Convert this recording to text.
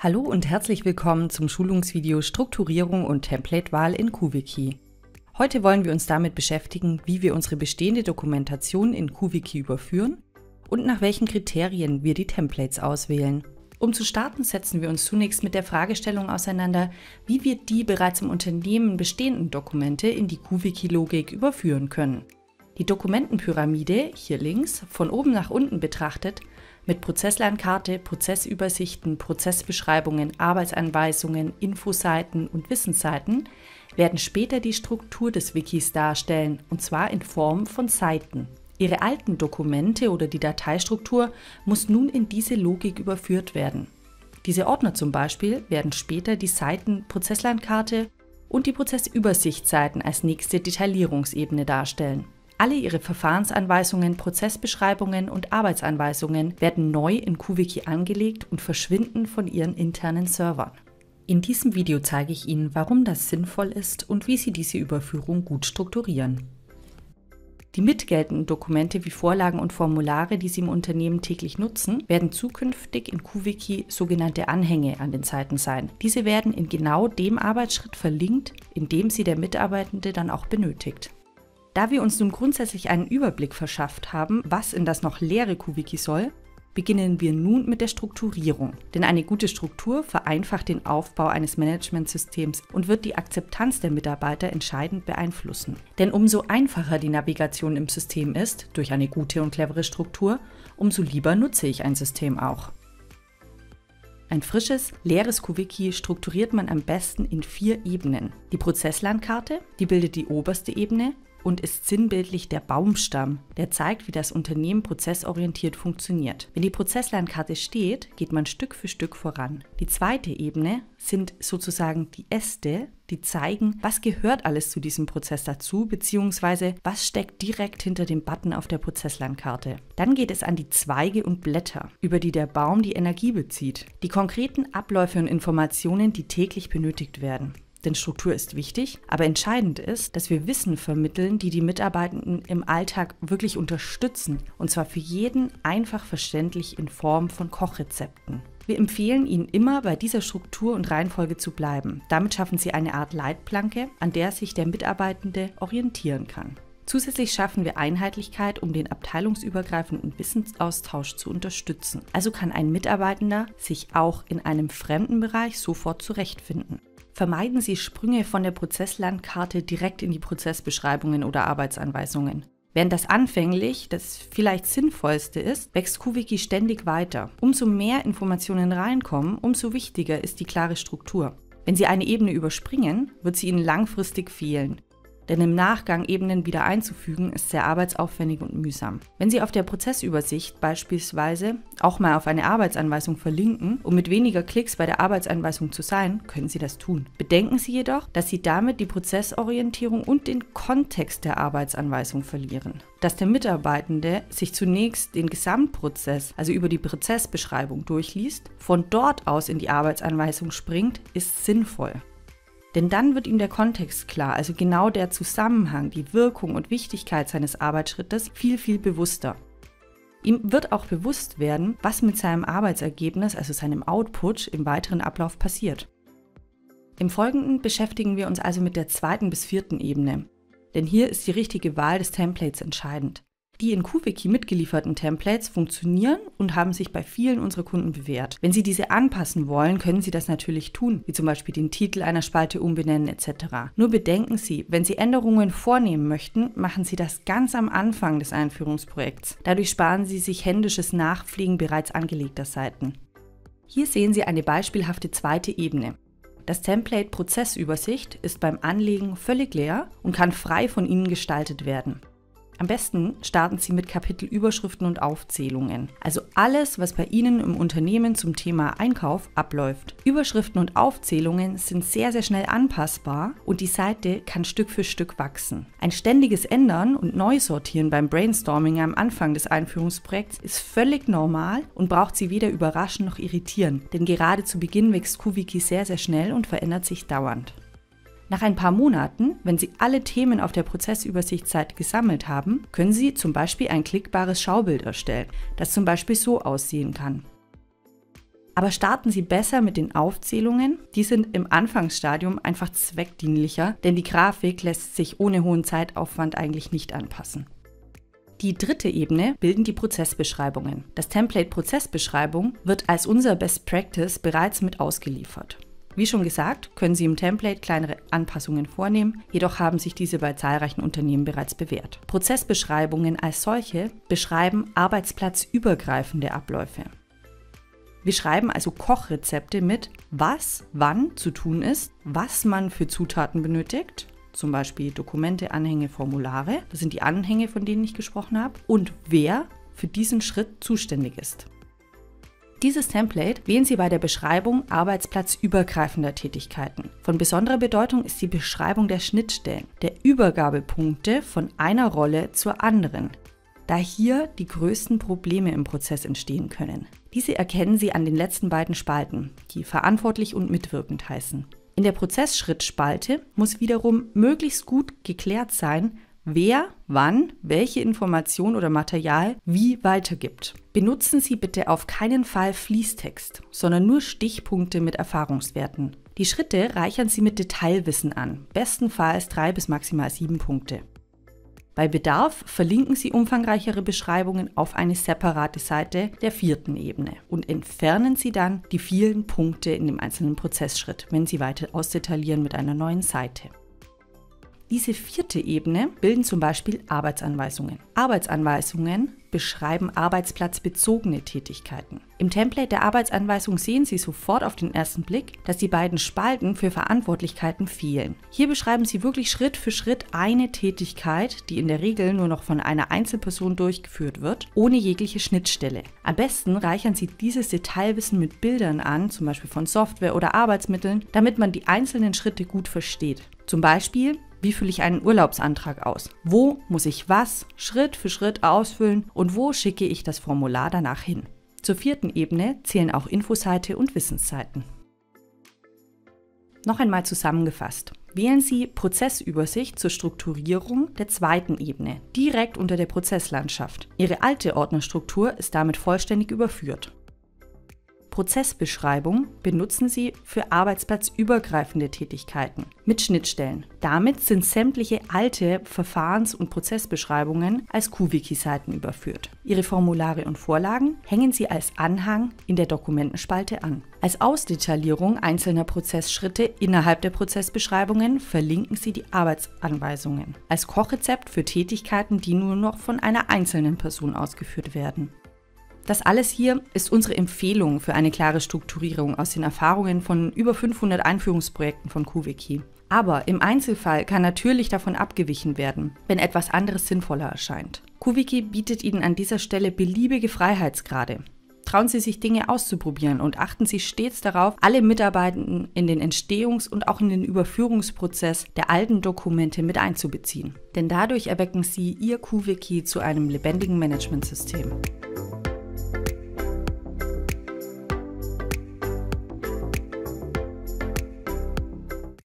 Hallo und herzlich willkommen zum Schulungsvideo Strukturierung und Templatewahl in Kuwiki. Heute wollen wir uns damit beschäftigen, wie wir unsere bestehende Dokumentation in Kuwiki überführen und nach welchen Kriterien wir die Templates auswählen. Um zu starten, setzen wir uns zunächst mit der Fragestellung auseinander, wie wir die bereits im Unternehmen bestehenden Dokumente in die Kuwiki-Logik überführen können. Die Dokumentenpyramide, hier links, von oben nach unten betrachtet, mit Prozesslandkarte, Prozessübersichten, Prozessbeschreibungen, Arbeitsanweisungen, Infoseiten und Wissensseiten, werden später die Struktur des Wikis darstellen, und zwar in Form von Seiten. Ihre alten Dokumente oder die Dateistruktur muss nun in diese Logik überführt werden. Diese Ordner zum Beispiel werden später die Seiten Prozesslandkarte und die Prozessübersichtsseiten als nächste Detaillierungsebene darstellen. Alle Ihre Verfahrensanweisungen, Prozessbeschreibungen und Arbeitsanweisungen werden neu in Kuwiki angelegt und verschwinden von Ihren internen Servern. In diesem Video zeige ich Ihnen, warum das sinnvoll ist und wie Sie diese Überführung gut strukturieren. Die mitgeltenden Dokumente wie Vorlagen und Formulare, die Sie im Unternehmen täglich nutzen, werden zukünftig in Kuwiki sogenannte Anhänge an den Seiten sein. Diese werden in genau dem Arbeitsschritt verlinkt, in dem sie der Mitarbeitende dann auch benötigt. Da wir uns nun grundsätzlich einen Überblick verschafft haben, was in das noch leere Kuwiki soll, beginnen wir nun mit der Strukturierung. Denn eine gute Struktur vereinfacht den Aufbau eines Managementsystems und wird die Akzeptanz der Mitarbeiter entscheidend beeinflussen. Denn umso einfacher die Navigation im System ist, durch eine gute und clevere Struktur, umso lieber nutze ich ein System auch. Ein frisches, leeres Kuwiki strukturiert man am besten in 4 Ebenen. Die Prozesslandkarte, die bildet die oberste Ebene und ist sinnbildlich der Baumstamm, der zeigt, wie das Unternehmen prozessorientiert funktioniert. Wenn die Prozesslandkarte steht, geht man Stück für Stück voran. Die zweite Ebene sind sozusagen die Äste, die zeigen, was gehört alles zu diesem Prozess dazu, beziehungsweise was steckt direkt hinter dem Button auf der Prozesslandkarte. Dann geht es an die Zweige und Blätter, über die der Baum die Energie bezieht. Die konkreten Abläufe und Informationen, die täglich benötigt werden. Denn Struktur ist wichtig, aber entscheidend ist, dass wir Wissen vermitteln, die die Mitarbeitenden im Alltag wirklich unterstützen, und zwar für jeden einfach verständlich in Form von Kochrezepten. Wir empfehlen Ihnen immer, bei dieser Struktur und Reihenfolge zu bleiben. Damit schaffen Sie eine Art Leitplanke, an der sich der Mitarbeitende orientieren kann. Zusätzlich schaffen wir Einheitlichkeit, um den abteilungsübergreifenden Wissensaustausch zu unterstützen. Also kann ein Mitarbeitender sich auch in einem fremden Bereich sofort zurechtfinden. Vermeiden Sie Sprünge von der Prozesslandkarte direkt in die Prozessbeschreibungen oder Arbeitsanweisungen. Während das anfänglich das vielleicht Sinnvollste ist, wächst Kuwiki ständig weiter. Umso mehr Informationen reinkommen, umso wichtiger ist die klare Struktur. Wenn Sie eine Ebene überspringen, wird sie Ihnen langfristig fehlen. Denn im Nachgang Ebenen wieder einzufügen, ist sehr arbeitsaufwendig und mühsam. Wenn Sie auf der Prozessübersicht beispielsweise auch mal auf eine Arbeitsanweisung verlinken, um mit weniger Klicks bei der Arbeitsanweisung zu sein, können Sie das tun. Bedenken Sie jedoch, dass Sie damit die Prozessorientierung und den Kontext der Arbeitsanweisung verlieren. Dass der Mitarbeitende sich zunächst den Gesamtprozess, also über die Prozessbeschreibung durchliest, von dort aus in die Arbeitsanweisung springt, ist sinnvoll. Denn dann wird ihm der Kontext klar, also genau der Zusammenhang, die Wirkung und Wichtigkeit seines Arbeitsschrittes viel bewusster. Ihm wird auch bewusst werden, was mit seinem Arbeitsergebnis, also seinem Output, im weiteren Ablauf passiert. Im Folgenden beschäftigen wir uns also mit der 2. bis 4. Ebene, denn hier ist die richtige Wahl des Templates entscheidend. Die in Kuwiki mitgelieferten Templates funktionieren und haben sich bei vielen unserer Kunden bewährt. Wenn Sie diese anpassen wollen, können Sie das natürlich tun, wie zum Beispiel den Titel einer Spalte umbenennen etc. Nur bedenken Sie, wenn Sie Änderungen vornehmen möchten, machen Sie das ganz am Anfang des Einführungsprojekts. Dadurch sparen Sie sich händisches Nachpflegen bereits angelegter Seiten. Hier sehen Sie eine beispielhafte 2. Ebene. Das Template Prozessübersicht ist beim Anlegen völlig leer und kann frei von Ihnen gestaltet werden. Am besten starten Sie mit Kapitelüberschriften und Aufzählungen, also alles, was bei Ihnen im Unternehmen zum Thema Einkauf abläuft. Überschriften und Aufzählungen sind sehr schnell anpassbar und die Seite kann Stück für Stück wachsen. Ein ständiges Ändern und Neusortieren beim Brainstorming am Anfang des Einführungsprojekts ist völlig normal und braucht Sie weder überraschen noch irritieren, denn gerade zu Beginn wächst Kuwiki sehr schnell und verändert sich dauernd. Nach ein paar Monaten, wenn Sie alle Themen auf der Prozessübersichtsseite gesammelt haben, können Sie zum Beispiel ein klickbares Schaubild erstellen, das zum Beispiel so aussehen kann. Aber starten Sie besser mit den Aufzählungen. Die sind im Anfangsstadium einfach zweckdienlicher, denn die Grafik lässt sich ohne hohen Zeitaufwand eigentlich nicht anpassen. Die dritte Ebene bilden die Prozessbeschreibungen. Das Template Prozessbeschreibung wird als unser Best Practice bereits mit ausgeliefert. Wie schon gesagt, können Sie im Template kleinere Anpassungen vornehmen, jedoch haben sich diese bei zahlreichen Unternehmen bereits bewährt. Prozessbeschreibungen als solche beschreiben arbeitsplatzübergreifende Abläufe. Wir schreiben also Kochrezepte mit, was wann zu tun ist, was man für Zutaten benötigt, zum Beispiel Dokumente, Anhänge, Formulare, das sind die Anhänge, von denen ich gesprochen habe, und wer für diesen Schritt zuständig ist. Dieses Template wählen Sie bei der Beschreibung arbeitsplatzübergreifender Tätigkeiten. Von besonderer Bedeutung ist die Beschreibung der Schnittstellen, der Übergabepunkte von einer Rolle zur anderen, da hier die größten Probleme im Prozess entstehen können. Diese erkennen Sie an den letzten beiden Spalten, die verantwortlich und mitwirkend heißen. In der Prozessschrittspalte muss wiederum möglichst gut geklärt sein, wer, wann, welche Information oder Material wie weitergibt. Benutzen Sie bitte auf keinen Fall Fließtext, sondern nur Stichpunkte mit Erfahrungswerten. Die Schritte reichern Sie mit Detailwissen an, bestenfalls 3 bis maximal 7 Punkte. Bei Bedarf verlinken Sie umfangreichere Beschreibungen auf eine separate Seite der vierten Ebene und entfernen Sie dann die vielen Punkte in dem einzelnen Prozessschritt, wenn Sie weiter ausdetaillieren mit einer neuen Seite. Diese vierte Ebene bilden zum Beispiel Arbeitsanweisungen. Arbeitsanweisungen beschreiben arbeitsplatzbezogene Tätigkeiten. Im Template der Arbeitsanweisung sehen Sie sofort auf den ersten Blick, dass die beiden Spalten für Verantwortlichkeiten fehlen. Hier beschreiben Sie wirklich Schritt für Schritt eine Tätigkeit, die in der Regel nur noch von einer Einzelperson durchgeführt wird, ohne jegliche Schnittstelle. Am besten reichern Sie dieses Detailwissen mit Bildern an, zum Beispiel von Software oder Arbeitsmitteln, damit man die einzelnen Schritte gut versteht. Zum Beispiel: Wie fülle ich einen Urlaubsantrag aus? Wo muss ich was Schritt für Schritt ausfüllen und wo schicke ich das Formular danach hin? Zur vierten Ebene zählen auch Infoseite und Wissensseiten. Noch einmal zusammengefasst. Wählen Sie Prozessübersicht zur Strukturierung der zweiten Ebene, direkt unter der Prozesslandschaft. Ihre alte Ordnerstruktur ist damit vollständig überführt. Prozessbeschreibung benutzen Sie für arbeitsplatzübergreifende Tätigkeiten mit Schnittstellen. Damit sind sämtliche alte Verfahrens- und Prozessbeschreibungen als QWiki-Seiten überführt. Ihre Formulare und Vorlagen hängen Sie als Anhang in der Dokumentenspalte an. Als Ausdetaillierung einzelner Prozessschritte innerhalb der Prozessbeschreibungen verlinken Sie die Arbeitsanweisungen. Als Kochrezept für Tätigkeiten, die nur noch von einer einzelnen Person ausgeführt werden. Das alles hier ist unsere Empfehlung für eine klare Strukturierung aus den Erfahrungen von über 500 Einführungsprojekten von QWiki. Aber im Einzelfall kann natürlich davon abgewichen werden, wenn etwas anderes sinnvoller erscheint. QWiki bietet Ihnen an dieser Stelle beliebige Freiheitsgrade. Trauen Sie sich Dinge auszuprobieren und achten Sie stets darauf, alle Mitarbeitenden in den Entstehungs- und auch in den Überführungsprozess der alten Dokumente mit einzubeziehen. Denn dadurch erwecken Sie Ihr QWiki zu einem lebendigen Managementsystem.